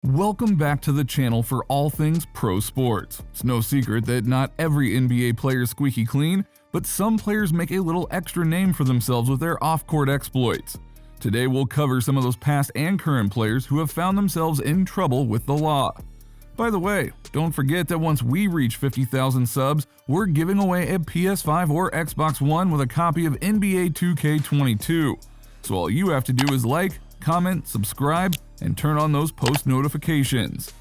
Welcome back to the channel for all things pro sports. It's no secret that not every NBA player is squeaky clean, but some players make a little extra name for themselves with their off-court exploits. Today we'll cover some of those past and current players who have found themselves in trouble with the law. By the way, don't forget that once we reach 50,000 subs, we're giving away a PS5 or Xbox One with a copy of NBA 2K22. So all you have to do is like, comment, subscribe, and turn on those post notifications.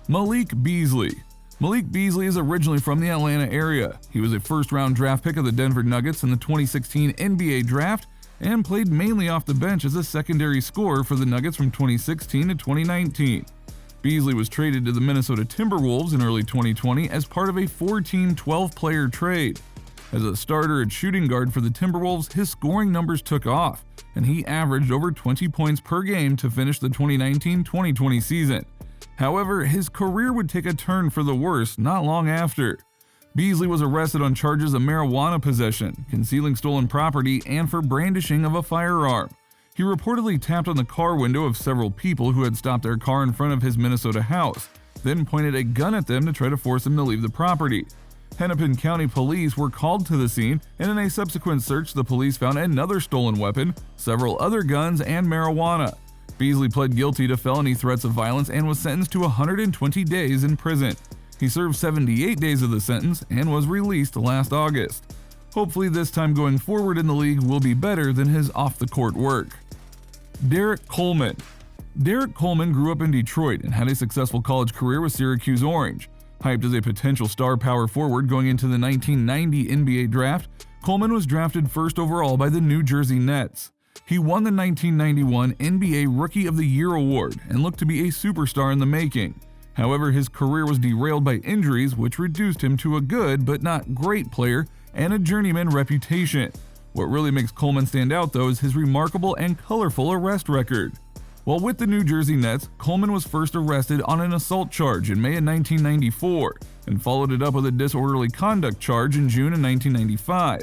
Malik Beasley. Malik Beasley is originally from the Atlanta area. He was a first-round draft pick of the Denver Nuggets in the 2016 NBA draft and played mainly off the bench as a secondary scorer for the Nuggets from 2016 to 2019. Beasley was traded to the Minnesota Timberwolves in early 2020 as part of a 4-team, 12-player trade. As a starter at shooting guard for the Timberwolves, his scoring numbers took off, and he averaged over 20 points per game to finish the 2019-2020 season. However, his career would take a turn for the worse not long after. Beasley was arrested on charges of marijuana possession, concealing stolen property, and for brandishing of a firearm. He reportedly tapped on the car window of several people who had stopped their car in front of his Minnesota house, then pointed a gun at them to try to force them to leave the property. Hennepin County Police were called to the scene, and in a subsequent search, the police found another stolen weapon, several other guns, and marijuana. Beasley pled guilty to felony threats of violence and was sentenced to 120 days in prison. He served 78 days of the sentence and was released last August. Hopefully this time going forward in the league will be better than his off-the-court work. Derrick Coleman. Derrick Coleman grew up in Detroit and had a successful college career with Syracuse Orange. Hyped as a potential star power forward going into the 1990 NBA draft, Coleman was drafted first overall by the New Jersey Nets. He won the 1991 NBA Rookie of the Year award and looked to be a superstar in the making. However, his career was derailed by injuries, which reduced him to a good but not great player and a journeyman reputation. What really makes Coleman stand out, though, is his remarkable and colorful arrest record. While with the New Jersey Nets, Coleman was first arrested on an assault charge in May of 1994 and followed it up with a disorderly conduct charge in June of 1995.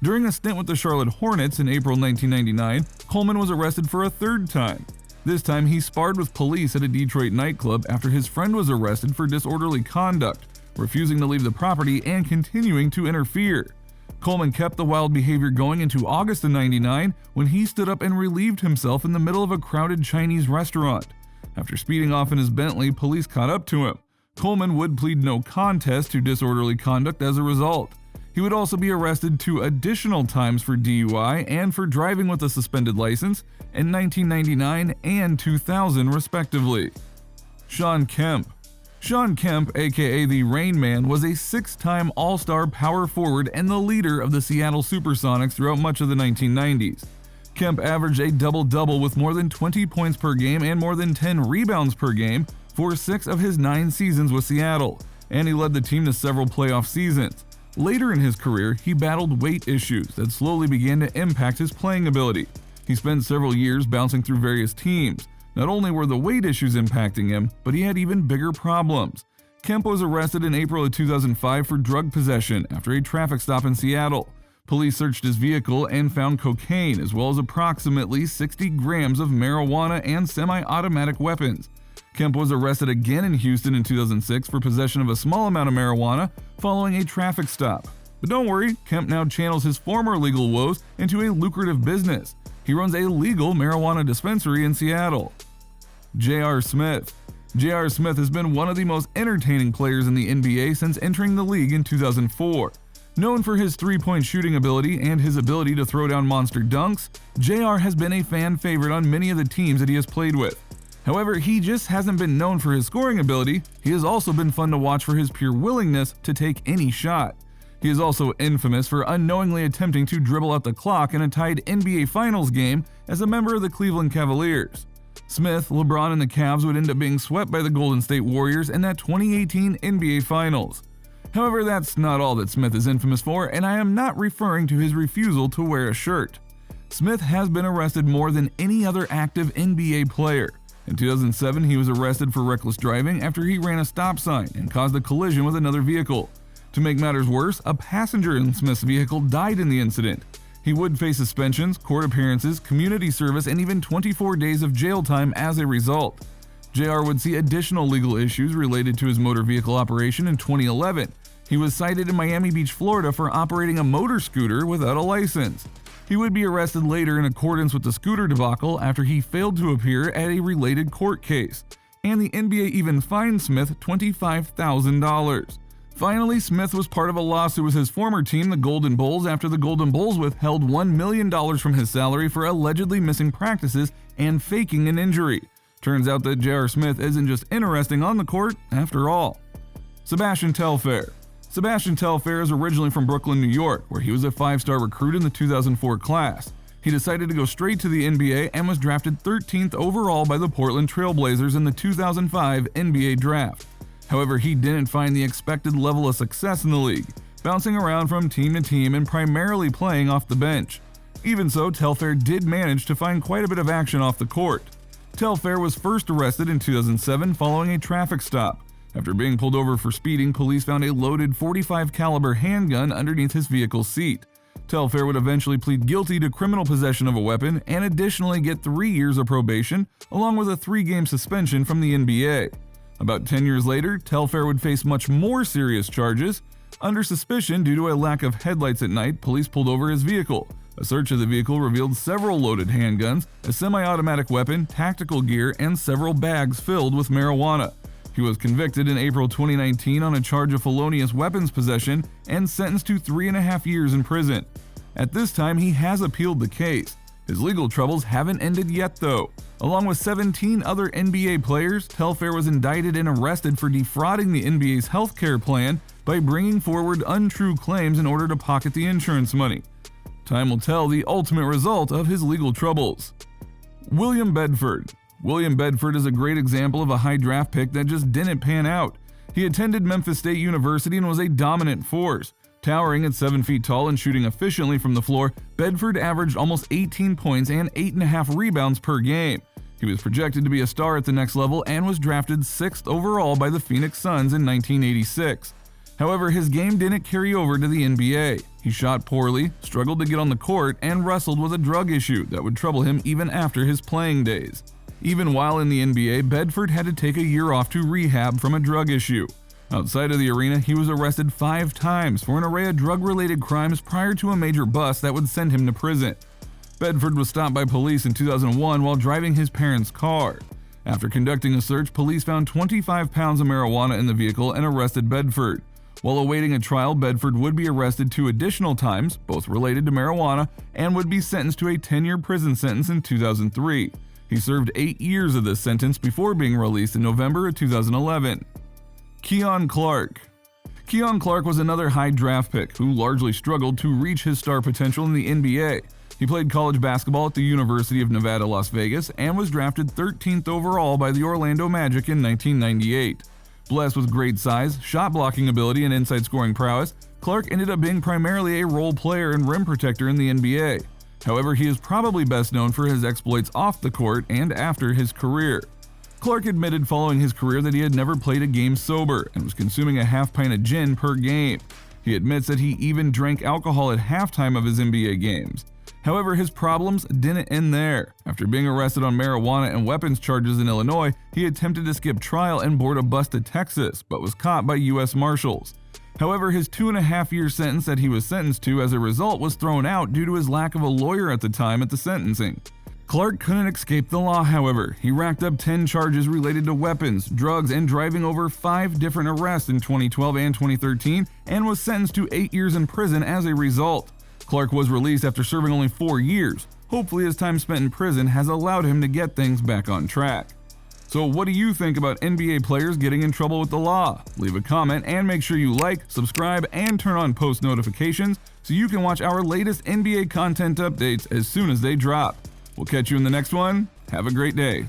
During a stint with the Charlotte Hornets in April 1999, Coleman was arrested for a third time. This time he sparred with police at a Detroit nightclub after his friend was arrested for disorderly conduct, refusing to leave the property and continuing to interfere. Coleman kept the wild behavior going into August of '99 when he stood up and relieved himself in the middle of a crowded Chinese restaurant. After speeding off in his Bentley, police caught up to him. Coleman would plead no contest to disorderly conduct as a result. He would also be arrested 2 additional times for DUI and for driving with a suspended license in 1999 and 2000 respectively. Shawn Kemp. Shawn Kemp, aka the Rain Man, was a 6-time All-Star power forward and the leader of the Seattle Supersonics throughout much of the 1990s. Kemp averaged a double-double with more than 20 points per game and more than 10 rebounds per game for 6 of his 9 seasons with Seattle, and he led the team to several playoff seasons. Later in his career, he battled weight issues that slowly began to impact his playing ability. He spent several years bouncing through various teams. Not only were the weight issues impacting him, but he had even bigger problems. Kemp was arrested in April of 2005 for drug possession after a traffic stop in Seattle. Police searched his vehicle and found cocaine as well as approximately 60 grams of marijuana and semi-automatic weapons. Kemp was arrested again in Houston in 2006 for possession of a small amount of marijuana following a traffic stop. But don't worry, Kemp now channels his former legal woes into a lucrative business. He runs a legal marijuana dispensary in Seattle. J.R. Smith. J.R. Smith has been one of the most entertaining players in the NBA since entering the league in 2004. Known for his three-point shooting ability and his ability to throw down monster dunks, J.R. has been a fan favorite on many of the teams that he has played with. However, he just hasn't been known for his scoring ability. He has also been fun to watch for his pure willingness to take any shot. He is also infamous for unknowingly attempting to dribble out the clock in a tied NBA Finals game as a member of the Cleveland Cavaliers. Smith, LeBron, and the Cavs would end up being swept by the Golden State Warriors in that 2018 NBA Finals. However, that's not all that Smith is infamous for, and I am not referring to his refusal to wear a shirt. Smith has been arrested more than any other active NBA player. In 2007, he was arrested for reckless driving after he ran a stop sign and caused a collision with another vehicle. To make matters worse, a passenger in Smith's vehicle died in the incident. He would face suspensions, court appearances, community service, and even 24 days of jail time as a result. JR would see additional legal issues related to his motor vehicle operation in 2011. He was cited in Miami Beach, Florida for operating a motor scooter without a license. He would be arrested later in accordance with the scooter debacle after he failed to appear at a related court case. And the NBA even fined Smith $25,000. Finally, Smith was part of a lawsuit with his former team, the Golden Bulls, after the Golden Bulls withheld $1 million from his salary for allegedly missing practices and faking an injury. Turns out that J.R. Smith isn't just interesting on the court after all. Sebastian Telfair. Sebastian Telfair is originally from Brooklyn, New York, where he was a 5-star recruit in the 2004 class. He decided to go straight to the NBA and was drafted 13th overall by the Portland Trail Blazers in the 2005 NBA draft. However, he didn't find the expected level of success in the league, bouncing around from team to team and primarily playing off the bench. Even so, Telfair did manage to find quite a bit of action off the court. Telfair was first arrested in 2007 following a traffic stop. After being pulled over for speeding, police found a loaded .45 caliber handgun underneath his vehicle's seat. Telfair would eventually plead guilty to criminal possession of a weapon and additionally get 3 years of probation, along with a 3-game suspension from the NBA. About 10 years later, Telfair would face much more serious charges. Under suspicion due to a lack of headlights at night, police pulled over his vehicle. A search of the vehicle revealed several loaded handguns, a semi-automatic weapon, tactical gear, and several bags filled with marijuana. He was convicted in April 2019 on a charge of felonious weapons possession and sentenced to 3.5 years in prison. At this time, he has appealed the case. His legal troubles haven't ended yet though. Along with 17 other NBA players, Telfair was indicted and arrested for defrauding the NBA's healthcare plan by bringing forward untrue claims in order to pocket the insurance money. Time will tell the ultimate result of his legal troubles. William Bedford. William Bedford is a great example of a high draft pick that just didn't pan out. He attended Memphis State University and was a dominant force. Towering at 7 feet tall and shooting efficiently from the floor, Bedford averaged almost 18 points and 8.5 rebounds per game. He was projected to be a star at the next level and was drafted 6th overall by the Phoenix Suns in 1986. However, his game didn't carry over to the NBA. He shot poorly, struggled to get on the court, and wrestled with a drug issue that would trouble him even after his playing days. Even while in the NBA, Bedford had to take a year off to rehab from a drug issue. Outside of the arena, he was arrested 5 times for an array of drug-related crimes prior to a major bust that would send him to prison. Bedford was stopped by police in 2001 while driving his parents' car. After conducting a search, police found 25 pounds of marijuana in the vehicle and arrested Bedford. While awaiting a trial, Bedford would be arrested 2 additional times, both related to marijuana, and would be sentenced to a 10-year prison sentence in 2003. He served 8 years of this sentence before being released in November of 2011. Keon Clark. Keon Clark was another high draft pick who largely struggled to reach his star potential in the NBA. He played college basketball at the University of Nevada, Las Vegas, and was drafted 13th overall by the Orlando Magic in 1998. Blessed with great size, shot blocking ability, and inside scoring prowess, Clark ended up being primarily a role player and rim protector in the NBA. However, he is probably best known for his exploits off the court and after his career. Clark admitted following his career that he had never played a game sober and was consuming a half pint of gin per game. He admits that he even drank alcohol at halftime of his NBA games. However, his problems didn't end there. After being arrested on marijuana and weapons charges in Illinois, he attempted to skip trial and board a bus to Texas, but was caught by U.S. Marshals. However, his 2.5-year sentence that he was sentenced to as a result was thrown out due to his lack of a lawyer at the time at the sentencing. Clark couldn't escape the law, however. He racked up 10 charges related to weapons, drugs, and driving over 5 different arrests in 2012 and 2013, and was sentenced to 8 years in prison as a result. Clark was released after serving only 4 years. Hopefully his time spent in prison has allowed him to get things back on track. So what do you think about NBA players getting in trouble with the law? Leave a comment and make sure you like, subscribe, and turn on post notifications so you can watch our latest NBA content updates as soon as they drop. We'll catch you in the next one. Have a great day.